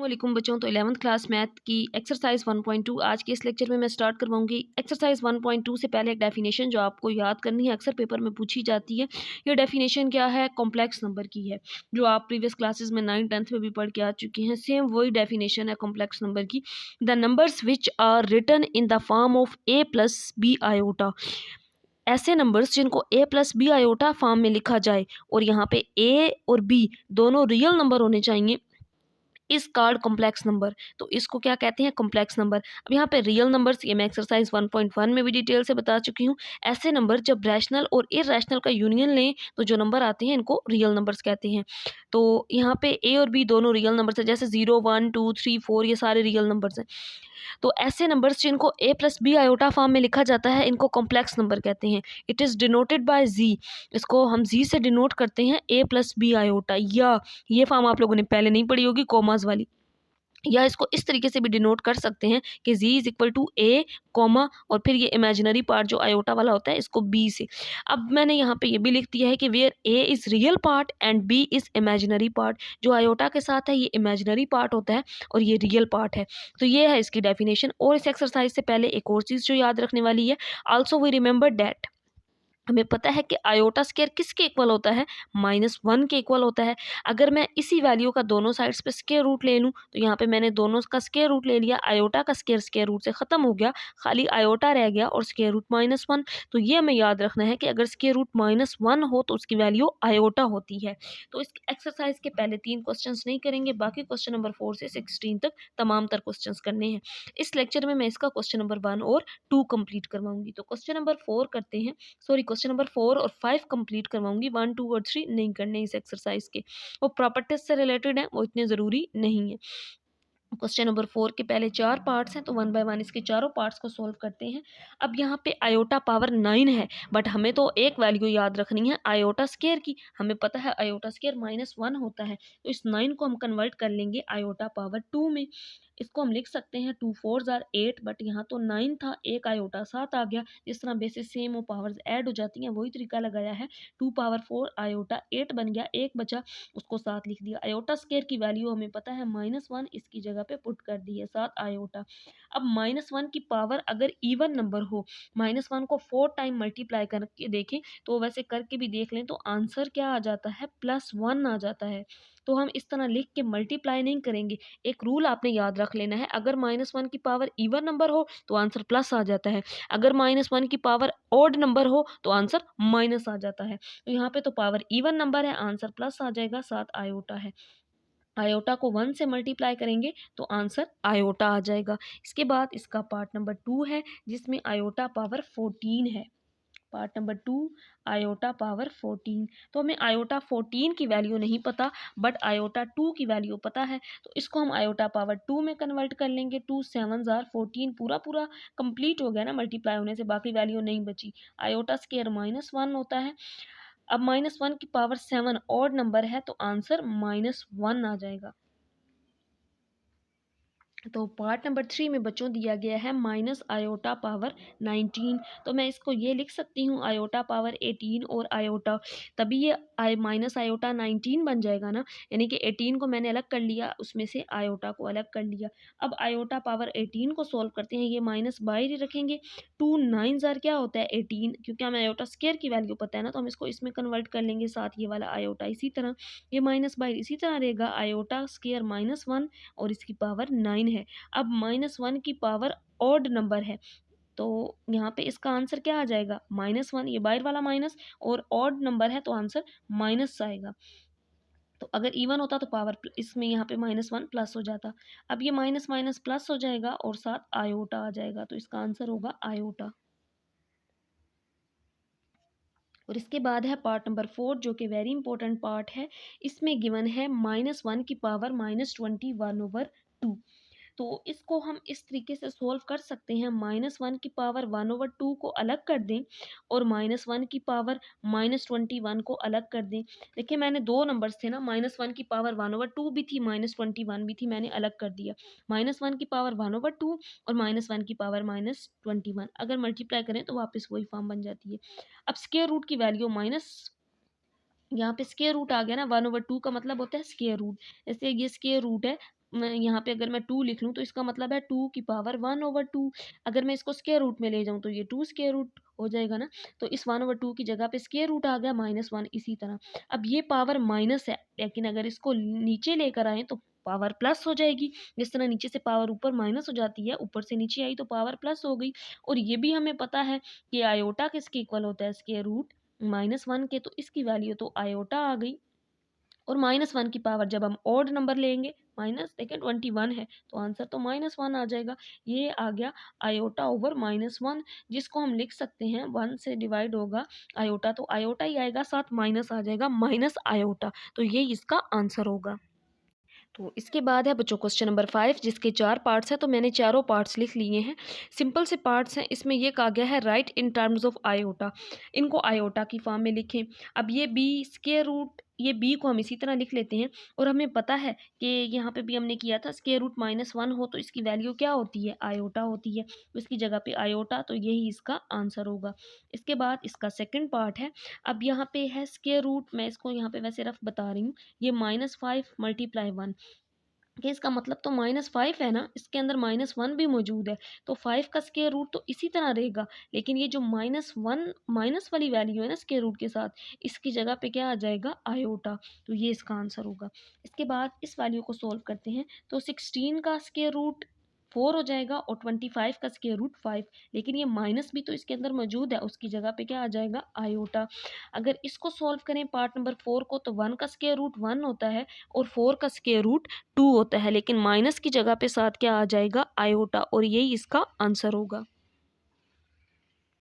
वालेकुम बच्चों। तो 11th क्लास मैथ की एक्सरसाइज 1.2 आज के इस लेक्चर में मैं स्टार्ट करवाऊंगी। एक्सरसाइज 1.2 से पहले एक डेफिनेशन जो आपको याद करनी है, अक्सर पेपर में पूछी जाती है। ये डेफिनेशन क्या है? कॉम्प्लेक्स नंबर की है, जो आप प्रीवियस क्लासेस में 9th 10th में भी पढ़ के आ चुकी हैं। सेम वही डेफिनेशन है कॉम्प्लेक्स नंबर की। The numbers which are written in the form of A plus B iota, ऐसे नंबर्स जिनको a plus B iota form में लिखा जाए और यहाँ पे a और b दोनों रियल नंबर होने चाहिए, इस कार्ड कॉम्प्लेक्स नंबर। तो इसको क्या कहते हैं? Complex number. अब यहाँ पे रियल नंबर्स ये मैं एक्सरसाइज 1.1 में भी डिटेल से बता चुकी हूँ। ऐसे नंबर जब रैशनल और इरैशनल का यूनियन लें तो जो नंबर आते हैं इनको रियल नंबर्स कहते हैं। तो यहाँ पे ए और बी दोनों रियल नंबर्स हैं, जैसे 0 1 2 3 4 ये सारे रियल नंबर्स हैं। तो ऐसे नंबर्स जिनको ए प्लस बी आयोटा फॉर्म में लिखा जाता है इनको कॉम्प्लेक्स नंबर कहते हैं। इट इज़ डिनोटेड बाय जी, इसको हम जी से डिनोट करते हैं, ए प्लस बी आयोटा। या ये फॉर्म आप लोगों ने पहले नहीं पढ़ी होगी, कॉमास वाली। या इसको इस तरीके से भी डिनोट कर सकते हैं कि z is equal to A comma और फिर ये इमेजिनरी पार्ट जो आयोटा वाला होता है इसको b से। अब मैंने यहाँ पे ये भी लिख दिया है कि where a is real part and b is imaginary part. जो आयोटा के साथ है ये इमेजिनरी पार्ट होता है और ये रियल पार्ट है। तो ये है इसकी डेफिनेशन। और इस एक्सरसाइज से पहले एक और चीज़ जो याद रखने वाली है, आल्सो वी रिमेंबर डैट, हमें पता है कि आयोटा स्क्वायर किसके इक्वल होता है? -1 के इक्वल होता है। अगर मैं इसी वैल्यू का दोनों साइड्स पे स्क्वायर रूट ले लूँ तो यहाँ पे मैंने दोनों का स्क्वायर रूट ले लिया, आयोटा का स्क्वायर स्क्वायर रूट से ख़त्म हो गया, खाली आयोटा रह गया और स्क्वायर रूट -1। तो ये हमें याद रखना है कि अगर स्क्वायर रूट -1 हो तो उसकी वैल्यू आयोटा होती है। तो इस एक्सरसाइज के पहले 3 क्वेश्चन नहीं करेंगे, बाकी क्वेश्चन नंबर 4 से 16 तक तमाम तर क्वेश्चन करने हैं। इस लेक्चर में मैं इसका क्वेश्चन नंबर 1 और 2 कंप्लीट करवाऊंगी। तो क्वेश्चन नंबर 4 करते हैं, सॉरी क्वेश्चन नंबर 4 और 5 कंप्लीट करवाऊंगी, 1 2 और 3 नहीं करने इस एक्सरसाइज के। वो प्रॉपर्टीज से रिलेटेड हैं, वो इतने ज़रूरी नहीं है। क्वेश्चन नंबर 4 के पहले 4 पार्ट्स हैं, तो 1 बाय 1 इसके चारों पार्ट्स को सॉल्व करते हैं। अब यहाँ पे आयोटा पावर 9 है, बट हमें तो एक वैल्यू याद रखनी है आयोटा स्क्वायर की। हमें पता है आयोटा स्क्वायर -1 होता है, तो इस 9 को हम कन्वर्ट कर लेंगे आयोटा पावर 2 में। इसको हम लिख सकते हैं 2 4 आर 8, बट यहाँ तो 9 था, एक आयोटा 7 आ गया। जिस तरह बेसिस सेम वो पावर्स ऐड हो जाती हैं, वही तरीका लगाया है। 2 पावर 4 आयोटा 8 बन गया, एक बचा, उसको 7 लिख दिया। आयोटा स्क्वायर की वैल्यू हमें पता है -1, इसकी जगह पे पुट कर दी है 7 आयोटा। अब -1 की पावर अगर इवन नंबर हो, -1 को 4 टाइम मल्टीप्लाई करके देखें, तो वैसे करके भी देख लें तो आंसर क्या आ जाता है? +1 आ जाता है। तो हम इस तरह लिख के मल्टीप्लाई नहीं करेंगे। एक रूल आपने याद रख लेना है, अगर -1 की पावर इवन नंबर हो तो आंसर प्लस आ जाता है, अगर -1 की पावर ऑड नंबर हो तो आंसर माइनस आ जाता है। तो यहाँ पे तो पावर इवन नंबर है, आंसर प्लस आ जाएगा, 7 आयोटा है। आयोटा को 1 से मल्टीप्लाई करेंगे तो आंसर आयोटा आ जाएगा। इसके बाद इसका पार्ट नंबर 2 है, जिसमें आयोटा पावर 14 है। Part number 2, iota power 14। तो हमें आयोटा 14 की वैल्यू नहीं पता, बट आयोटा 2 की वैल्यू पता है, तो इसको हम आयोटा पावर 2 में कन्वर्ट कर लेंगे। 2 7 आर 14, पूरा पूरा कंप्लीट हो गया ना मल्टीप्लाई होने से, बाकी वैल्यू नहीं बची। आयोटा स्क्वायर -1 होता है। अब -1 की पावर 7 ऑड नंबर है, तो आंसर -1 आ जाएगा। तो पार्ट नंबर 3 में बच्चों दिया गया है माइनस आयोटा पावर 19। तो मैं इसको ये लिख सकती हूँ आयोटा पावर 18 और आयोटा, तभी ये माइनस आयोटा 19 बन जाएगा ना। यानी कि 18 को मैंने अलग कर लिया, उसमें से आयोटा को अलग कर लिया। अब आयोटा पावर 18 को सॉल्व करते हैं, ये माइनस बाहर ही रखेंगे। 2 9 क्या होता है? 18, क्योंकि हमें आयोटा स्क्वायर की वैल्यू पता है ना, तो हम इसको इसमें कन्वर्ट कर लेंगे, साथ ये वाला आयोटा इसी तरह, ये माइनस बाहर इसी तरह रहेगा, आयोटा स्क्वायर -1 और इसकी पावर 9 है। अब -1 की पावर ऑड नंबर है, तो यहाँ पे इसका आंसर क्या आ जाएगा? -1, ये बाहर वाला माइनस, और ऑड नंबर है तो आंसर माइनस आएगा। तो अगर इवन होता तो पावर इसमें यहाँ पे -1 प्लस हो जाता। अब ये माइनस माइनस प्लस हो जाएगा और साथ आयोटा आ जाएगा, तो इसका आंसर होगा आयोटा। और इसके बाद है पार्ट नंबर 4, जो कि वेरी इंपॉर्टेंट पार्ट है। इसमें गिवन है -1 की पावर -21/2। तो इसको हम इस तरीके से सोल्व कर सकते हैं, -1 की पावर 1/2 को अलग कर दें और -1 की पावर -21 को अलग कर दें। देखिए मैंने दो नंबर्स थे ना, -1 की पावर 1/2 भी थी, -21 भी थी, मैंने अलग कर दिया। -1 की पावर 1/2 और -1 की पावर -21 अगर मल्टीप्लाई करें तो वापस वही फॉर्म बन जाती है। अब स्क्वायर रूट की वैल्यू माइनस, यहाँ पे स्क्वायर रूट आ गया ना, 1/2 का मतलब होता है स्क्वायर रूट। जैसे ये स्क्वायर रूट है, मैं यहाँ पे अगर मैं 2 लिख लूँ तो इसका मतलब है 2 की पावर 1/2। अगर मैं इसको स्क्वायर रूट में ले जाऊँ तो ये 2 स्क्वायर रूट हो जाएगा ना। तो इस 1/2 की जगह पे स्क्वायर रूट आ गया -1। इसी तरह अब ये पावर माइनस है, लेकिन अगर इसको नीचे लेकर आएँ तो पावर प्लस हो जाएगी। जिस तरह नीचे से पावर ऊपर माइनस हो जाती है, ऊपर से नीचे आई तो पावर प्लस हो गई। और ये भी हमें पता है कि आयोटा किसके इक्वल होता है, स्क्वायर रूट -1 के। तो इसकी वैल्यू तो आयोटा आ गई। और -1 की पावर जब हम ऑड नंबर लेंगे, माइनस देखिए 21 है तो आंसर तो -1 आ जाएगा। ये आ गया आयोटा ओवर -1, जिसको हम लिख सकते हैं 1 से डिवाइड होगा आयोटा तो आयोटा ही आएगा, साथ माइनस आ जाएगा माइनस आयोटा। तो ये इसका आंसर होगा। तो इसके बाद है बच्चों क्वेश्चन नंबर 5, जिसके 4 पार्ट्स हैं। तो मैंने चारों पार्ट्स लिख लिए हैं। सिंपल से पार्ट्स हैं। इसमें ये कहा गया है right in terms of iota, इनको आयोटा की फॉर्म में लिखें। अब ये बी स्क्वायर रूट, ये बी को हम इसी तरह लिख लेते हैं। और हमें पता है कि यहाँ पे भी हमने किया था स्क्वायर रूट -1 हो तो इसकी वैल्यू क्या होती है, आयोटा होती है। तो इसकी जगह पे आयोटा, तो यही इसका आंसर होगा। इसके बाद इसका सेकंड पार्ट है। अब यहाँ पे है स्क्वायर रूट, मैं इसको यहाँ पे वैसे रफ बता रही हूँ। ये -5 × 1, कि इसका मतलब तो -5 है ना, इसके अंदर -1 भी मौजूद है। तो 5 का स्क्वायर रूट तो इसी तरह रहेगा, लेकिन ये जो -1 माइनस वाली वैल्यू है ना स्क्वायर रूट के साथ, इसकी जगह पे क्या आ जाएगा, आयोटा। तो ये इसका आंसर होगा। इसके बाद इस वैल्यू को सॉल्व करते हैं तो 16 का स्क्वायर रूट 4 हो जाएगा और 25 का स्क्वायर रूट 5। लेकिन ये माइनस भी तो इसके अंदर मौजूद है, उसकी जगह पे क्या आ जाएगा, आयोटा। अगर इसको सॉल्व करें पार्ट नंबर 4 को, तो 1 का स्क्वायर रूट 1 होता है और 4 का स्क्वायर रूट 2 होता है, लेकिन माइनस की जगह पे साथ क्या आ जाएगा, आयोटा। और यही इसका आंसर होगा।